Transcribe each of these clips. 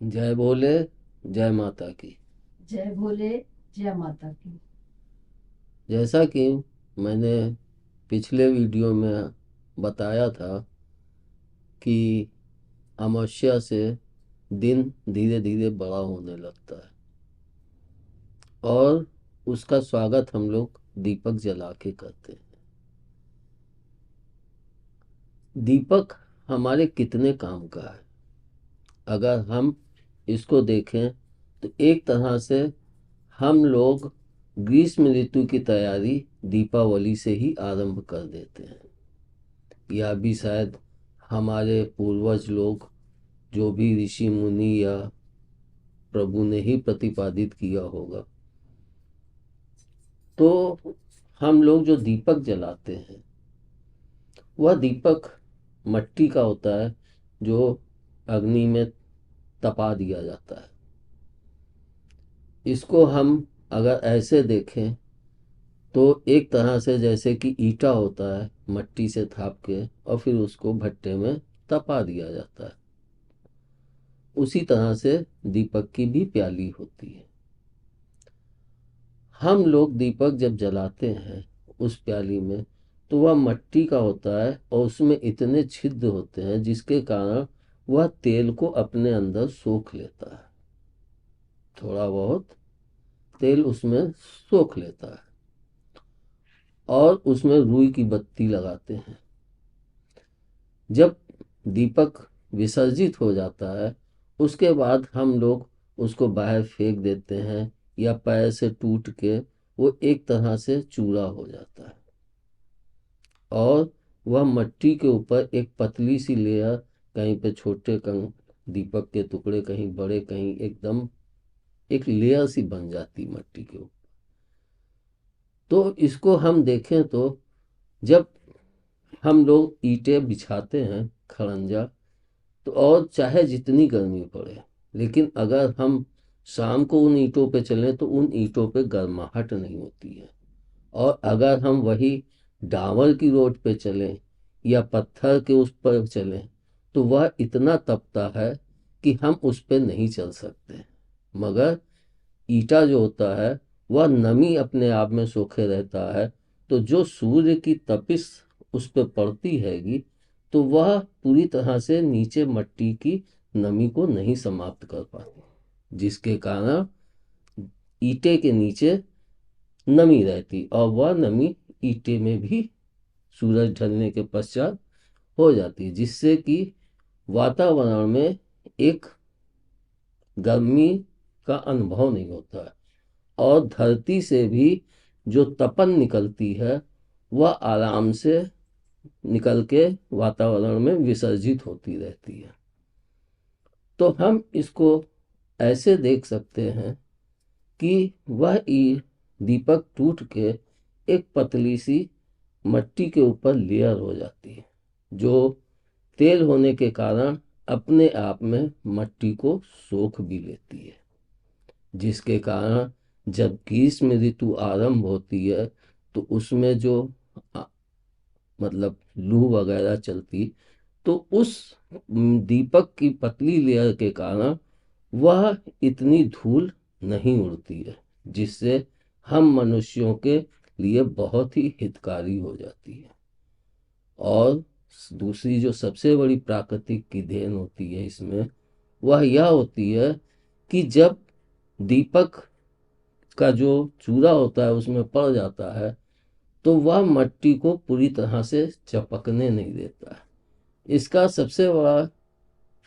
जय भोले, जय माता की। जय भोले, जय माता की। जैसा कि मैंने पिछले वीडियो में बताया था कि अमावस्या से दिन धीरे धीरे बड़ा होने लगता है और उसका स्वागत हम लोग दीपक जला के करते हैं। दीपक हमारे कितने काम का है? अगर हम इसको देखें तो एक तरह से हम लोग ग्रीष्म ऋतु की तैयारी दीपावली से ही आरंभ कर देते हैं। या भी शायद हमारे पूर्वज लोग, जो भी ऋषि मुनि या प्रभु ने ही प्रतिपादित किया होगा। तो हम लोग जो दीपक जलाते हैं वह दीपक मट्टी का होता है, जो अग्नि में तपा दिया जाता है। इसको हम अगर ऐसे देखें तो एक तरह से जैसे कि ईंटा होता है, मट्टी से थाप के और फिर उसको भट्टे में तपा दिया जाता है, उसी तरह से दीपक की भी प्याली होती है। हम लोग दीपक जब जलाते हैं उस प्याली में, तो वह मट्टी का होता है और उसमें इतने छिद्र होते हैं जिसके कारण वह तेल को अपने अंदर सोख लेता है। थोड़ा बहुत तेल उसमें सोख लेता है और उसमें रुई की बत्ती लगाते हैं। जब दीपक विसर्जित हो जाता है उसके बाद हम लोग उसको बाहर फेंक देते हैं, या पैर से टूट के वो एक तरह से चूरा हो जाता है और वह मट्टी के ऊपर एक पतली सी लेयर, कहीं पे छोटे कहीं दीपक के टुकड़े, कहीं बड़े, कहीं एकदम एक लेयर सी बन जाती मट्टी के ऊपर। तो इसको हम देखें तो जब हम लोग ईंटें बिछाते हैं खड़ंजा, तो और चाहे जितनी गर्मी पड़े, लेकिन अगर हम शाम को उन ईंटों पे चलें तो उन ईंटों पे गर्माहट नहीं होती है। और अगर हम वही डामर की रोड पे चलें या पत्थर के उस पर चलें तो वह इतना तपता है कि हम उस पर नहीं चल सकते। मगर ईटा जो होता है वह नमी अपने आप में सोखे रहता है, तो जो सूर्य की तपिश उस पर पड़ती हैगी तो वह पूरी तरह से नीचे मट्टी की नमी को नहीं समाप्त कर पाती, जिसके कारण ईटे के नीचे नमी रहती और वह नमी ईटे में भी सूरज ढलने के पश्चात हो जाती है, जिससे कि वातावरण में एक गर्मी का अनुभव नहीं होता है और धरती से भी जो तपन निकलती है वह आराम से निकल के वातावरण में विसर्जित होती रहती है। तो हम इसको ऐसे देख सकते हैं कि वह दीपक टूट के एक पतली सी मट्टी के ऊपर लेयर हो जाती है, जो तेल होने के कारण अपने आप में मट्टी को सोख भी लेती है, जिसके कारण जब ग्रीष्म ऋतु आरंभ होती है तो उसमें जो आ, मतलब लू वगैरह चलती, तो उस दीपक की पतली लेयर के कारण वह इतनी धूल नहीं उड़ती है, जिससे हम मनुष्यों के लिए बहुत ही हितकारी हो जाती है। और दूसरी जो सबसे बड़ी प्राकृतिक की देन होती है इसमें, वह यह होती है कि जब दीपक का जो चूरा होता है उसमें पड़ जाता है तो वह मट्टी को पूरी तरह से चपकने नहीं देता है। इसका सबसे बड़ा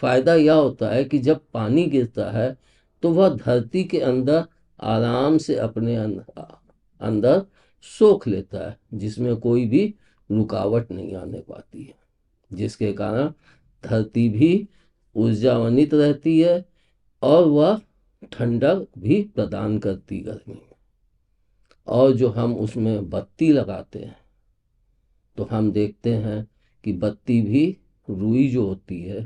फायदा यह होता है कि जब पानी गिरता है तो वह धरती के अंदर आराम से अपने अंदर सोख लेता है, जिसमें कोई भी रुकावट नहीं आने पाती है, जिसके कारण धरती भी ऊर्जान्वित रहती है और वह ठंडक भी प्रदान करती गर्मी में। और जो हम उसमें बत्ती लगाते हैं तो हम देखते हैं कि बत्ती भी रुई जो होती है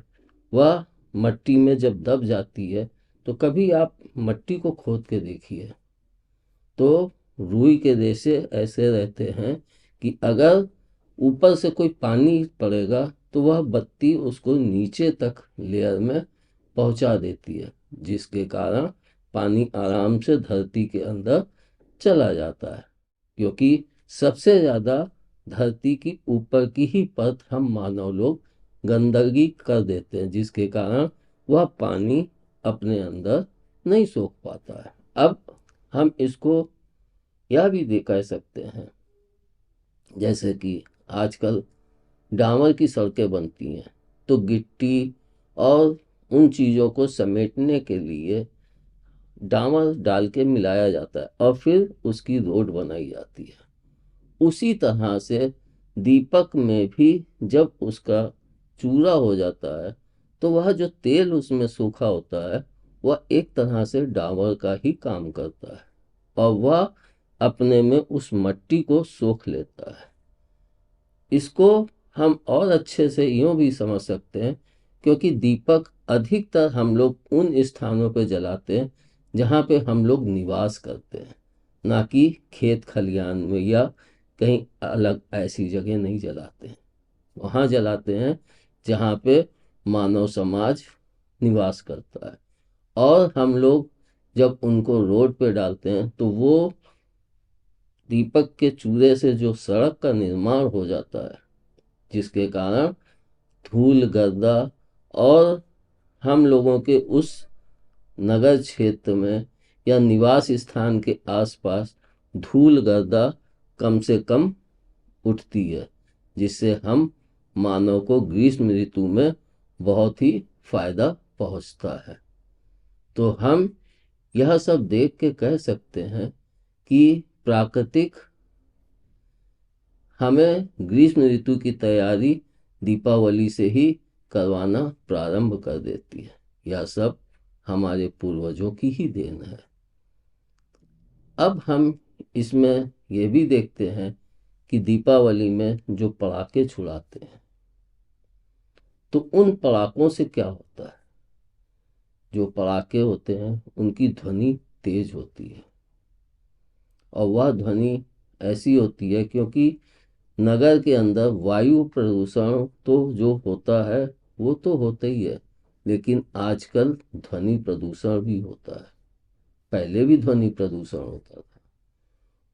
वह मट्टी में जब दब जाती है, तो कभी आप मट्टी को खोद के देखिए तो रुई के रेशे ऐसे रहते हैं कि अगर ऊपर से कोई पानी पड़ेगा तो वह बत्ती उसको नीचे तक लेयर में पहुंचा देती है, जिसके कारण पानी आराम से धरती के अंदर चला जाता है। क्योंकि सबसे ज़्यादा धरती की ऊपर की ही परत हम मानव लोग गंदगी कर देते हैं, जिसके कारण वह पानी अपने अंदर नहीं सोख पाता है। अब हम इसको यह भी कह सकते हैं, जैसे कि आजकल डामर की सड़कें बनती हैं, तो गिट्टी और उन चीज़ों को समेटने के लिए डामर डाल के मिलाया जाता है और फिर उसकी रोड बनाई जाती है। उसी तरह से दीपक में भी जब उसका चूरा हो जाता है, तो वह जो तेल उसमें सूखा होता है वह एक तरह से डामर का ही काम करता है और वह अपने में उस मट्टी को सोख लेता है। इसको हम और अच्छे से यूं भी समझ सकते हैं, क्योंकि दीपक अधिकतर हम लोग उन स्थानों पर जलाते हैं जहाँ पे हम लोग निवास करते हैं, ना कि खेत खलियान में या कहीं अलग ऐसी जगह नहीं जलाते हैं। वहाँ जलाते हैं जहाँ पे मानव समाज निवास करता है। और हम लोग जब उनको रोड पे डालते हैं तो वो दीपक के चूरे से जो सड़क का निर्माण हो जाता है, जिसके कारण धूल गर्दा और हम लोगों के उस नगर क्षेत्र में या निवास स्थान के आसपास धूल गर्दा कम से कम उठती है, जिससे हम मानव को ग्रीष्म ऋतु में बहुत ही फायदा पहुंचता है। तो हम यह सब देख के कह सकते हैं कि प्राकृतिक हमें ग्रीष्म ऋतु की तैयारी दीपावली से ही करवाना प्रारंभ कर देती है। यह सब हमारे पूर्वजों की ही देन है। अब हम इसमें ये भी देखते हैं कि दीपावली में जो पटाखे छुड़ाते हैं, तो उन पटाखों से क्या होता है। जो पटाखे होते हैं उनकी ध्वनि तेज होती है और वह ध्वनि ऐसी होती है क्योंकि नगर के अंदर वायु प्रदूषण तो जो होता है वो तो होता ही है, लेकिन आजकल ध्वनि प्रदूषण भी होता है। पहले भी ध्वनि प्रदूषण होता था।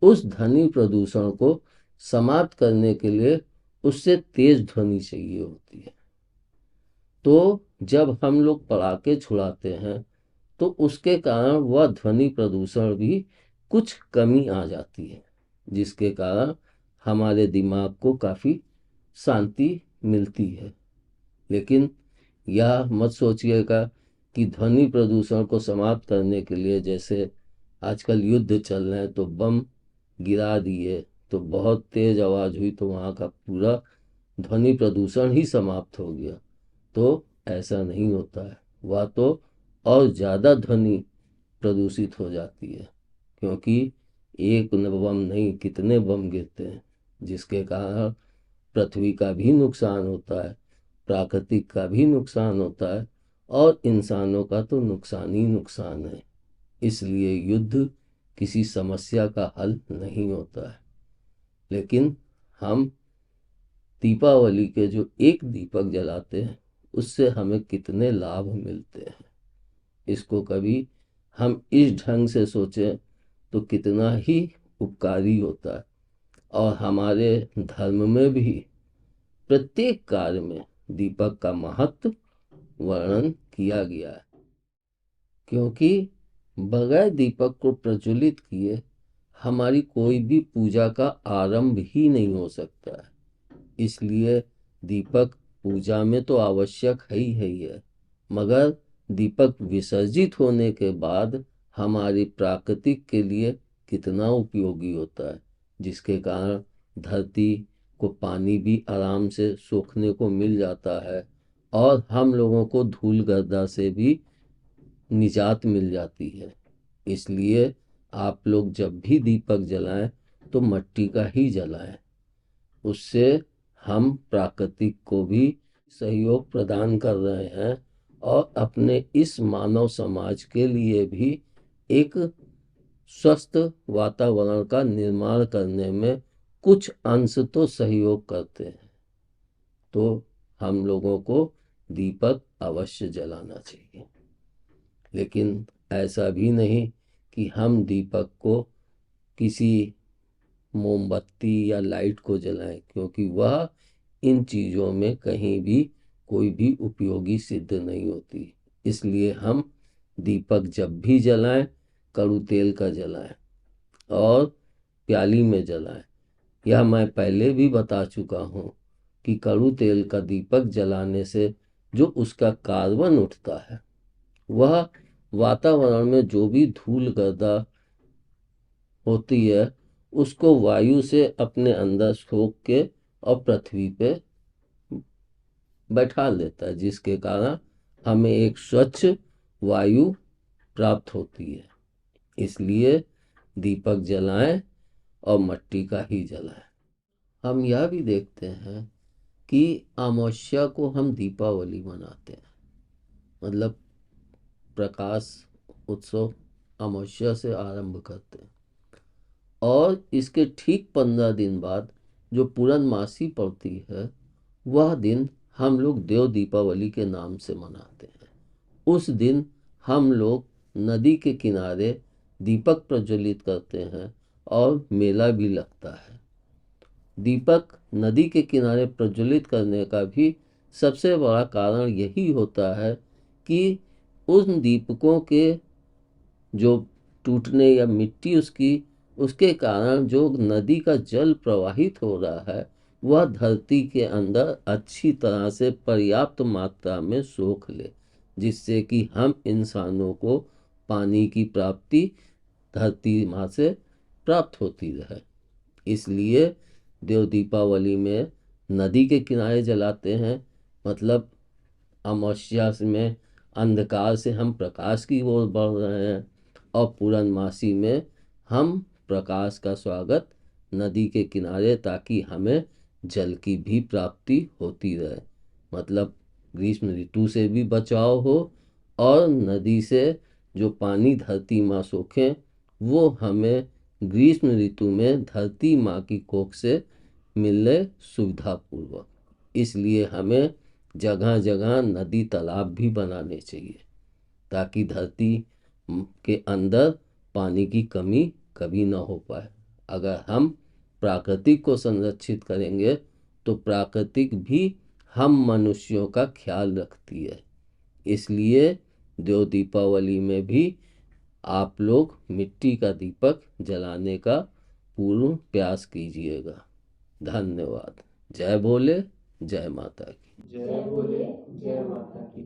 उस ध्वनि प्रदूषण को समाप्त करने के लिए उससे तेज ध्वनि चाहिए होती है। तो जब हम लोग पटाखे छुड़ाते हैं तो उसके कारण वह ध्वनि प्रदूषण भी कुछ कमी आ जाती है, जिसके कारण हमारे दिमाग को काफ़ी शांति मिलती है। लेकिन यह मत सोचिएगा कि ध्वनि प्रदूषण को समाप्त करने के लिए, जैसे आजकल युद्ध चल रहे हैं तो बम गिरा दिए तो बहुत तेज आवाज़ हुई तो वहाँ का पूरा ध्वनि प्रदूषण ही समाप्त हो गया। तो ऐसा नहीं होता है, वह तो और ज़्यादा ध्वनि प्रदूषित हो जाती है, क्योंकि एक बम नहीं कितने बम गिरते हैं, जिसके कारण पृथ्वी का भी नुकसान होता है, प्राकृतिक का भी नुकसान होता है और इंसानों का तो नुकसान ही नुकसान है। इसलिए युद्ध किसी समस्या का हल नहीं होता है। लेकिन हम दीपावली के जो एक दीपक जलाते हैं उससे हमें कितने लाभ मिलते हैं, इसको कभी हम इस ढंग से सोचें तो कितना ही उपकारी होता है। और हमारे धर्म में भी प्रत्येक कार्य में दीपक का महत्व वर्णन किया गया है, क्योंकि बगैर दीपक को प्रज्वलित किए हमारी कोई भी पूजा का आरंभ ही नहीं हो सकता है। इसलिए दीपक पूजा में तो आवश्यक है ही है, मगर दीपक विसर्जित होने के बाद हमारी प्राकृतिक के लिए कितना उपयोगी होता है, जिसके कारण धरती को पानी भी आराम से सोखने को मिल जाता है और हम लोगों को धूल गर्दा से भी निजात मिल जाती है। इसलिए आप लोग जब भी दीपक जलाएं तो मिट्टी का ही जलाएं। उससे हम प्राकृतिक को भी सहयोग प्रदान कर रहे हैं और अपने इस मानव समाज के लिए भी एक स्वस्थ वातावरण का निर्माण करने में कुछ अंश तो सहयोग करते हैं। तो हम लोगों को दीपक अवश्य जलाना चाहिए। लेकिन ऐसा भी नहीं कि हम दीपक को किसी मोमबत्ती या लाइट को जलाएं, क्योंकि वह इन चीज़ों में कहीं भी कोई भी उपयोगी सिद्ध नहीं होती। इसलिए हम दीपक जब भी जलाएं, कड़ू तेल का जलाएं और प्याली में जलाएं। यह मैं पहले भी बता चुका हूँ कि कड़ू तेल का दीपक जलाने से जो उसका कार्बन उठता है, वह वातावरण में जो भी धूल गर्दा होती है उसको वायु से अपने अंदर सोख के और पृथ्वी पे बैठा लेता है, जिसके कारण हमें एक स्वच्छ वायु प्राप्त होती है। इसलिए दीपक जलाएं और मट्टी का ही जलाएं। हम यह भी देखते हैं कि अमावस्या को हम दीपावली मनाते हैं, मतलब प्रकाश उत्सव अमावस्या से आरंभ करते हैं और इसके ठीक 15 दिन बाद जो पूर्णमासी पड़ती है, वह दिन हम लोग देव दीपावली के नाम से मनाते हैं। उस दिन हम लोग नदी के किनारे दीपक प्रज्वलित करते हैं और मेला भी लगता है। दीपक नदी के किनारे प्रज्वलित करने का भी सबसे बड़ा कारण यही होता है कि उन दीपकों के जो टूटने या मिट्टी उसके कारण जो नदी का जल प्रवाहित हो रहा है, वह धरती के अंदर अच्छी तरह से पर्याप्त मात्रा में सोख ले, जिससे कि हम इंसानों को पानी की प्राप्ति धरती माँ से प्राप्त होती रहे। इसलिए देव दीपावली में नदी के किनारे जलाते हैं, मतलब अमावस्या में अंधकार से हम प्रकाश की ओर बढ़ रहे हैं और पूर्णमासी में हम प्रकाश का स्वागत नदी के किनारे, ताकि हमें जल की भी प्राप्ति होती रहे, मतलब ग्रीष्म ऋतु से भी बचाव हो और नदी से जो पानी धरती माँ सोखें वो हमें ग्रीष्म ऋतु में धरती माँ की कोख से मिलने सुविधापूर्वक। इसलिए हमें जगह जगह नदी तालाब भी बनाने चाहिए, ताकि धरती के अंदर पानी की कमी कभी ना हो पाए। अगर हम प्राकृतिक को संरक्षित करेंगे तो प्राकृतिक भी हम मनुष्यों का ख्याल रखती है। इसलिए देव दीपावली में भी आप लोग मिट्टी का दीपक जलाने का पूर्ण प्रयास कीजिएगा। धन्यवाद। जय भोले, जय माता की। जय भोले, जय माता की।